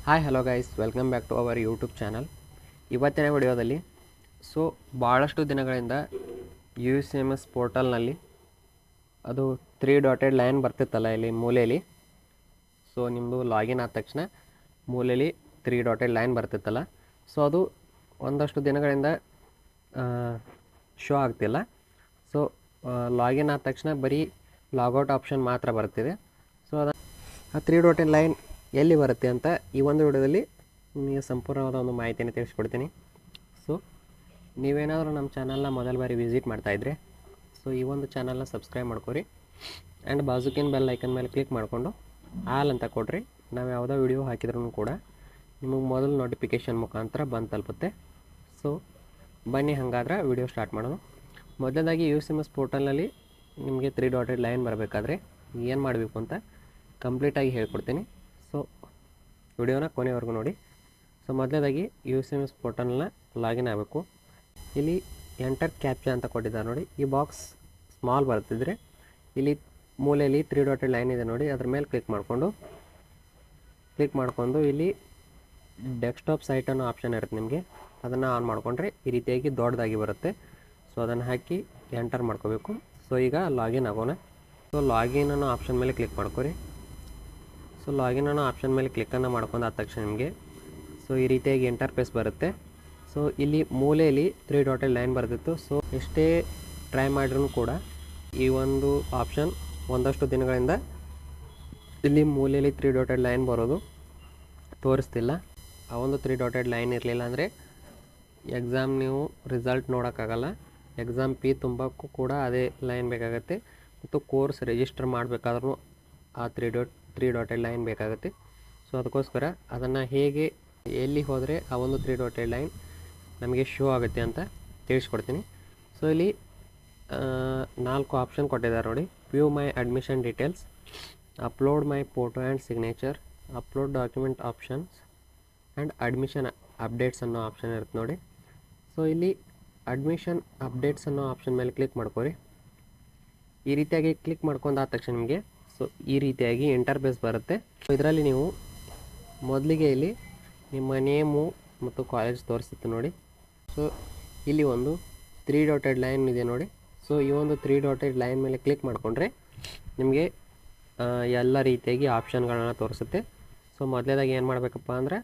Hi hello guys, welcome back to our YouTube channel. ಇವತ್ತಿನ ವಿಡಿಯೋದಲ್ಲಿ ಭಾಳಷ್ಟು ದಿನಗಳಿಂದ UCMS ಪೋರ್ಟಲ್ನಲ್ಲಿ ಅದು 3 ಡಾಟೆಡ್ ಲೈನ್ ಬರ್ತಿತ್ತಲ್ಲ ಇಲ್ಲಿ ಮೂಲೆಯಲ್ಲಿ. ನಿಮ್ಮದು ಲಾಗಿನ್ ಆದ ತಕ್ಷಣ ಮೂಲೆಯಲ್ಲಿ 3 ಡಾಟೆಡ್ ಲೈನ್ ಬರ್ತಿತ್ತಲ್ಲ, ಅದು ಒಂದಷ್ಟು ದಿನಗಳಿಂದ ಶೋ ಆಗ್ತಿಲ್ಲ. ಲಾಗಿನ್ ಆದ ತಕ್ಷಣ ಬರೀ ಲಾಗೌಟ್ ಆಪ್ಷನ್ ಮಾತ್ರ ಬರ್ತಿದೆ. ಆ 3 ಡಾಟೆಡ್ ಲೈನ್ ಎಲ್ಲಿ ಬರುತ್ತೆ ಅಂತ ಈ ಒಂದು ವಿಡಿಯೋದಲ್ಲಿ ನಿಮಗೆ ಸಂಪೂರ್ಣವಾದ ಒಂದು ಮಾಹಿತಿಯನ್ನು ತಿಳಿಸ್ಕೊಡ್ತೀನಿ. ನೀವೇನಾದರೂ ನಮ್ಮ ಚಾನಲ್ನ ಮೊದಲ ಬಾರಿ ವಿಸಿಟ್ ಮಾಡ್ತಾಯಿದ್ರೆ ಈ ಒಂದು ಚಾನಲ್ನ ಸಬ್ಸ್ಕ್ರೈಬ್ ಮಾಡ್ಕೊರಿ ಆ್ಯಂಡ್ ಬಾಜುಕಿನ ಬೆಲ್ ಐಕನ್ ಮೇಲೆ ಕ್ಲಿಕ್ ಮಾಡಿಕೊಂಡು ಆಲ್ ಅಂತ ಕೊಡ್ರಿ. ನಾವು ಯಾವುದೋ ವಿಡಿಯೋ ಹಾಕಿದ್ರೂ ಕೂಡ ನಿಮಗೆ ಮೊದಲು ನೋಟಿಫಿಕೇಷನ್ ಮುಖಾಂತರ ಬಂದು ತಲುಪುತ್ತೆ. ಬನ್ನಿ ಹಾಗಾದ್ರೆ ವಿಡಿಯೋ ಸ್ಟಾರ್ಟ್ ಮಾಡೋಣ. ಮೊದಲನೇದಾಗಿ UCMS ಪೋರ್ಟಲ್ನಲ್ಲಿ ನಿಮಗೆ 3 ಡಾಟೆಡ್ ಲೈನ್ ಬರಬೇಕಾದ್ರೆ ಏನು ಮಾಡಬೇಕು ಅಂತ ಕಂಪ್ಲೀಟಾಗಿ ಹೇಳ್ಕೊಡ್ತೀನಿ. ವಿಡಿಯೋನ ಕೊನೆವರೆಗೂ ನೋಡಿ. ಮೊದಲನೇದಾಗಿ UCMS ಪೋರ್ಟಲ್ನ ಲಾಗಿನ್ ಆಗಬೇಕು. ಇಲ್ಲಿ ಎಂಟರ್ ಕ್ಯಾಪ್ಚಾ ಅಂತ ಕೊಟ್ಟಿದ್ದಾರೆ ನೋಡಿ. ಈ ಬಾಕ್ಸ್ ಸ್ಮಾಲ್ ಬರ್ತಿದ್ರೆ ಇಲ್ಲಿ ಮೂಲೆಯಲ್ಲಿ 3 ಡಾಟೆಡ್ ಲೈನ್ ಇದೆ ನೋಡಿ, ಅದ್ರ ಮೇಲೆ ಕ್ಲಿಕ್ ಮಾಡಿಕೊಂಡು ಇಲ್ಲಿ ಡೆಸ್ಕ್ಟಾಪ್ ಸೈಟ್ ಅನ್ನೋ ಆಪ್ಷನ್ ಇರುತ್ತೆ ನಿಮಗೆ, ಅದನ್ನು ಆನ್ ಮಾಡಿಕೊಂಡ್ರೆ ಈ ರೀತಿಯಾಗಿ ದೊಡ್ಡದಾಗಿ ಬರುತ್ತೆ. ಅದನ್ನು ಹಾಕಿ ಎಂಟರ್ ಮಾಡ್ಕೋಬೇಕು. ಈಗ ಲಾಗಿನ್ ಆಗೋಣ. ಲಾಗಿನ್ ಅನ್ನೋ ಆಪ್ಷನ್ ಮೇಲೆ ಕ್ಲಿಕ್ ಮಾಡ್ಕೊರಿ. ಲಾಗಿನ್ ಅನ್ನೋ ಆಪ್ಷನ್ ಮೇಲೆ ಕ್ಲಿಕ್ಕನ್ನು ಮಾಡ್ಕೊಂಡು ಆದ ತಕ್ಷಣ ನಿಮಗೆ ಈ ರೀತಿಯಾಗಿ ಇಂಟರ್ಫೇಸ್ ಬರುತ್ತೆ. ಇಲ್ಲಿ ಮೂಲೆಯಲ್ಲಿ 3 ಡಾಟೆಡ್ ಲೈನ್ ಬರ್ತಿತ್ತು. ಎಷ್ಟೇ ಟ್ರೈ ಮಾಡಿದ್ರೂ ಕೂಡ ಈ ಒಂದು ಆಪ್ಷನ್ ಒಂದಷ್ಟು ದಿನಗಳಿಂದ ಇಲ್ಲಿ ಮೂಲೆಯಲ್ಲಿ 3 ಡಾಟೆಡ್ ಲೈನ್ ಬರೋದು ತೋರಿಸ್ತಿಲ್ಲ. ಆ ಒಂದು 3 ಡಾಟೆಡ್ ಲೈನ್ ಇರಲಿಲ್ಲ ಅಂದರೆ ಎಕ್ಸಾಮ್ ನೀವು ರಿಸಲ್ಟ್ ನೋಡೋಕ್ಕಾಗಲ್ಲ. ಎಕ್ಸಾಮ್ ಫೀ ತುಂಬಕ್ಕೂ ಕೂಡ ಅದೇ ಲೈನ್ ಬೇಕಾಗುತ್ತೆ, ಮತ್ತು ಕೋರ್ಸ್ ರಿಜಿಸ್ಟರ್ ಮಾಡಬೇಕಾದ್ರೂ ಆ 3 ಡಾಟೆಡ್ ಲೈನ್ ಬೇಕಾಗುತ್ತೆ. ಅದಕ್ಕೋಸ್ಕರ ಅದನ್ನು ಹೇಗೆ ಎಲ್ಲಿ ಹೋದರೆ ಆ ಒಂದು 3 ಡಾಟೆಡ್ ಲೈನ್ ನಮಗೆ ಶೋ ಆಗುತ್ತೆ ಅಂತ ತಿಳಿಸ್ಕೊಡ್ತೀನಿ. ಇಲ್ಲಿ 4 ಆಪ್ಷನ್ ಕೊಟ್ಟಿದ್ದಾರೆ ನೋಡಿ. View my admission details, upload my photo and signature, upload document options and admission updates ಅನ್ನೋ ಆಪ್ಷನ್ ಇರುತ್ತೆ ನೋಡಿ. ಇಲ್ಲಿ ಅಡ್ಮಿಷನ್ ಅಪ್ಡೇಟ್ಸ್ ಅನ್ನೋ ಆಪ್ಷನ್ ಮೇಲೆ ಕ್ಲಿಕ್ ಮಾಡ್ಕೊರಿ. ಈ ರೀತಿಯಾಗಿ ಕ್ಲಿಕ್ ಮಾಡ್ಕೊಂಡಾದ ತಕ್ಷಣ ನಿಮಗೆ ಈ ರೀತಿಯಾಗಿ ಇಂಟರ್ಫೇಸ್ ಬರುತ್ತೆ. ಇದರಲ್ಲಿ ನೀವು ಮೊದಲಿಗೆ ಇಲ್ಲಿ ನಿಮ್ಮ ನೇಮು ಮತ್ತು ಕಾಲೇಜ್ ತೋರಿಸುತ್ತೆ ನೋಡಿ. ಇಲ್ಲಿ ಒಂದು 3 ಡಾಟೆಡ್ ಲೈನ್ ಇದೆ ನೋಡಿ. ಈ ಒಂದು 3 ಡಾಟೆಡ್ ಲೈನ್ ಮೇಲೆ ಕ್ಲಿಕ್ ಮಾಡಿಕೊಂಡ್ರೆ ನಿಮಗೆ ಎಲ್ಲ ರೀತಿಯಾಗಿ ಆಪ್ಷನ್ಗಳನ್ನ ತೋರಿಸುತ್ತೆ. ಮೊದಲೇದಾಗಿ ಏನು ಮಾಡಬೇಕಪ್ಪ ಅಂದರೆ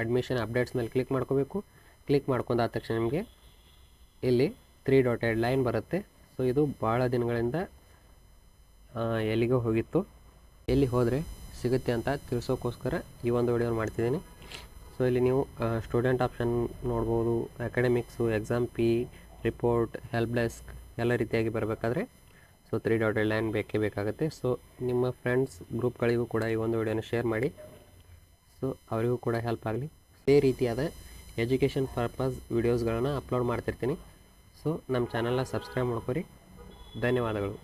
ಅಡ್ಮಿಷನ್ ಅಪ್ಡೇಟ್ಸ್ ಮೇಲೆ ಕ್ಲಿಕ್ ಮಾಡ್ಕೋಬೇಕು. ಕ್ಲಿಕ್ ಮಾಡ್ಕೊಂಡಾದ ತಕ್ಷಣ ನಿಮಗೆ ಇಲ್ಲಿ 3 ಡಾಟೆಡ್ ಲೈನ್ ಬರುತ್ತೆ. ಇದು ಭಾಳ ದಿನಗಳಿಂದ ಎಲ್ಲಿಗೋ ಹೋಗಿತ್ತು, ಎಲ್ಲಿ ಹೋದರೆ ಸಿಗುತ್ತೆ ಅಂತ ತಿಳಿಸೋಕ್ಕೋಸ್ಕರ ಈ ಒಂದು ವಿಡಿಯೋ ಮಾಡ್ತಿದ್ದೀನಿ. ಇಲ್ಲಿ ನೀವು ಸ್ಟೂಡೆಂಟ್ ಆಪ್ಷನ್ ನೋಡ್ಬೋದು, academics, exam fee, report, help desk ಎಲ್ಲ ರೀತಿಯಾಗಿ ಬರಬೇಕಾದ್ರೆ 3 ಡಾಟೆಡ್ ಲೈನ್ ಬೇಕೇ ಬೇಕಾಗುತ್ತೆ. ನಿಮ್ಮ ಫ್ರೆಂಡ್ಸ್ ಗ್ರೂಪ್ಗಳಿಗೂ ಕೂಡ ಈ ಒಂದು ವಿಡಿಯೋನ ಶೇರ್ ಮಾಡಿ, ಅವರಿಗೂ ಕೂಡ ಹೆಲ್ಪ್ ಆಗಲಿ. ಇದೇ ರೀತಿಯಾದ ಎಜುಕೇಷನ್ ಪರ್ಪಸ್ ವಿಡಿಯೋಸ್ಗಳನ್ನು ಅಪ್ಲೋಡ್ ಮಾಡ್ತಿರ್ತೀನಿ. ನಮ್ಮ ಚಾನಲ್ನ ಸಬ್ಸ್ಕ್ರೈಬ್ ಮಾಡ್ಕೊರಿ. ಧನ್ಯವಾದಗಳು.